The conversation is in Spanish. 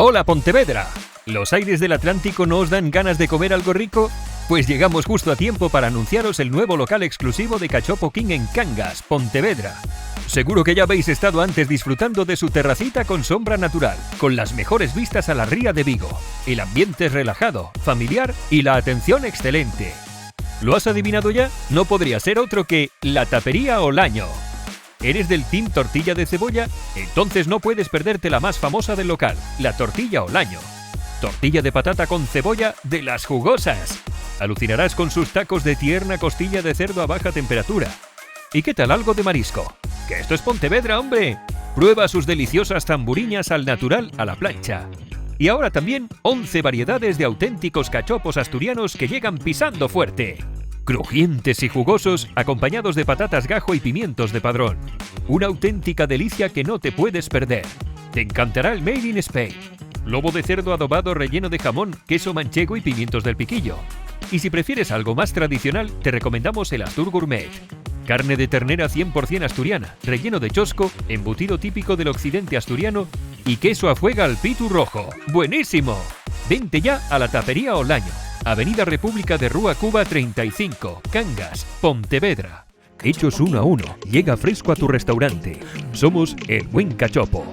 Hola Pontevedra. ¿Los aires del Atlántico no os dan ganas de comer algo rico? Pues llegamos justo a tiempo para anunciaros el nuevo local exclusivo de Cachopo King en Cangas, Pontevedra. Seguro que ya habéis estado antes disfrutando de su terracita con sombra natural, con las mejores vistas a la ría de Vigo. El ambiente es relajado, familiar y la atención excelente. ¿Lo has adivinado ya? No podría ser otro que la Tapería Olaño. ¿Eres del team tortilla de cebolla? Entonces no puedes perderte la más famosa del local, la tortilla Olaño. Tortilla de patata con cebolla de las jugosas. Alucinarás con sus tacos de tierna costilla de cerdo a baja temperatura. ¿Y qué tal algo de marisco? ¡Que esto es Pontevedra, hombre! Prueba sus deliciosas tamburiñas al natural a la plancha. Y ahora también 11 variedades de auténticos cachopos asturianos que llegan pisando fuerte. Crujientes y jugosos, acompañados de patatas gajo y pimientos de padrón. Una auténtica delicia que no te puedes perder. Te encantará el Made in Spain. Lobo de cerdo adobado relleno de jamón, queso manchego y pimientos del piquillo. Y si prefieres algo más tradicional, te recomendamos el Astur Gourmet. Carne de ternera 100% asturiana, relleno de chosco, embutido típico del occidente asturiano y queso a fuega al pitu rojo. ¡Buenísimo! Vente ya a la Tapería Olaño, Avenida República de Rúa Cuba 35, Cangas, Pontevedra. Hechos uno a uno, llega fresco a tu restaurante. Somos El Buen Cachopo.